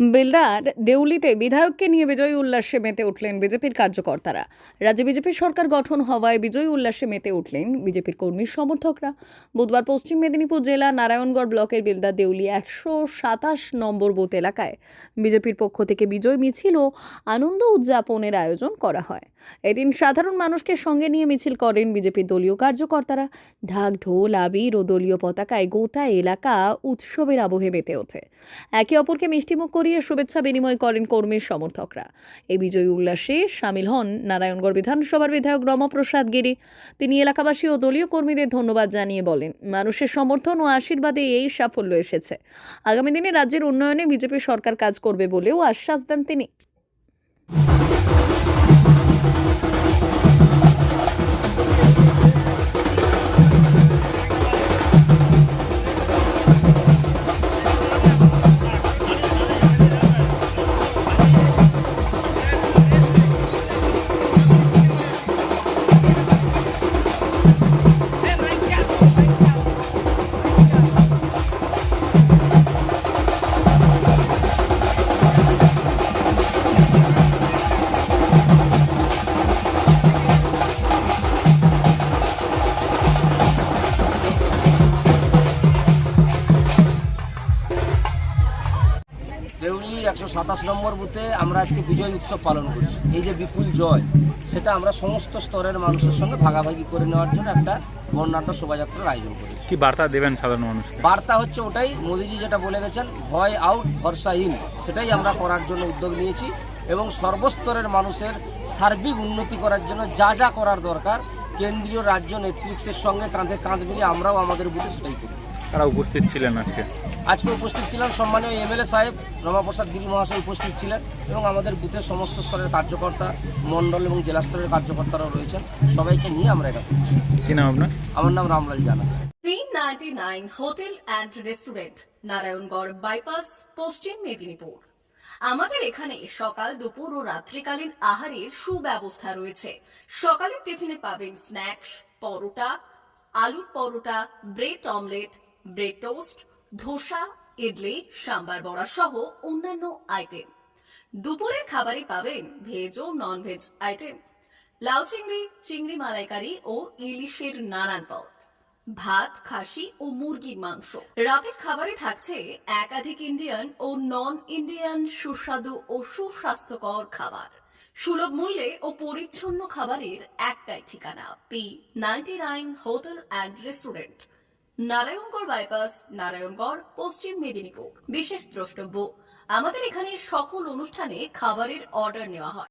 বেলদার দেউলিতে বিধায়ককে নিয়ে বিজয়ী উল্লাসে মেতে উঠলেন বিজেপির কার্যকর্তারা। রাজ্যে বিজেপির সরকার গঠন হওয়ায় বিজয়ী উল্লাসে মেতে উঠলেন বিজেপির কর্মী সমর্থকরা। বুধবার পশ্চিম মেদিনীপুর জেলা নারায়ণগড় ব্লকের বেলদা দেউলি 127 নম্বর বুথ এলাকায় বিজেপির পক্ষ থেকে বিজয় মিছিল ও আনন্দ উদযাপনের আয়োজন করা হয়। এদিন সাধারণ মানুষকে সঙ্গে নিয়ে মিছিল করেন বিজেপির দলীয় কার্যকর্তারা। ঢাক ঢোল আবির ও দলীয় পতাকায় গোটা এলাকা উৎসবের আবহে মেতে ওঠে। একে অপরকে মিষ্টিমুখ করিয়ে শুভেচ্ছা বিনিময় করেন কর্মীর সমর্থকরা। এই বিজয়ী উল্লাসে সামিল হন নারায়ণগড় বিধানসভার বিধায়ক রমাপ্রসাদ গিরি। তিনি এলাকাবাসী ও দলীয় কর্মীদের ধন্যবাদ জানিয়ে বলেন, মানুষের সমর্থন ও আশীর্বাদে এই সাফল্য এসেছে। আগামী দিনে রাজ্যের উন্নয়নে বিজেপি সরকার কাজ করবে বলেও আশ্বাস দেন তিনি। দেউলি 127 নম্বর বুথে আমরা আজকে বিজয় উৎসব পালন করছি। এই যে বিপুল জয়, সেটা আমরা সমস্ত স্তরের মানুষের সঙ্গে ভাগাভাগি করে নেওয়ার জন্য একটা বর্ণাঢ্য শোভাযাত্রার আয়োজন করেছি। কি বার্তা দেবেন সাধারণ মানুষকে? বার্তা হচ্ছে ওটাই, মোদিজি যেটা বলে গেছেন, ভয় আউট ভরসা ইন, সেটাই আমরা করার জন্য উদ্যোগ নিয়েছি এবং সর্বস্তরের মানুষের সার্বিক উন্নতি করার জন্য যা যা করার দরকার কেন্দ্রীয় রাজ্য নেতৃত্বের সঙ্গে কাঁধে কাঁধ মিলিয়ে আমরাও আমাদের বুথে সেটাই করি। তারা উপস্থিত ছিলেন আজকে উপস্থিত ছিলেন সম্মানীয় এমএলএ সাহেব রমাপ্রসাদ গিরি মহাশয় উপস্থিত ছিলেন এবং আমাদের বুথের সমস্ত স্তরের কার্যকর্তা, মণ্ডল এবং জেলা স্তরের কার্যকর্তারাও রয়েছেন। সবাইকে নিয়ে আমরা এটা করছি। কি নাম আপনার? আমার নাম রামলাল জানা। 399 hotel and restaurant, Narayangarh bypass, পশ্চিম মেদিনীপুর। আমাদের এখানে সকাল, দুপুর ও রাত্রিকালীন আহারের সুব্যবস্থা রয়েছে। সকালের টিফিনে পাবেন স্ন্যাক্স, পরোটা, আলুর paratha, bread omelette, bread toast, dosa, idli, sambar vada সহ অন্যান্য আইটেম। দুপুরের খাবারে পাবেন ভেজ ও নন ভেজ আইটেম, লাউ চিংড়ি, চিংড়ি মালাইকারি ও ইলিশের নানান পদ, ভাত, খাসি ও মুরগির মাংস। রাতের খাবারে থাকছে একাধিক ইন্ডিয়ান ও নন ইন্ডিয়ান সুস্বাদু ও সুস্বাস্থ্যকর খাবার। সুলভ মূল্যে ও পরিচ্ছন্ন খাবারের একটাই ঠিকানা, P99 hotel and restaurant, Narayangarh bypass, Narayangarh, পশ্চিম মেদিনীপুর। বিশেষ দ্রষ্টব্য, আমাদের এখানে সকল অনুষ্ঠানে খাবারের অর্ডার নেওয়া হয়।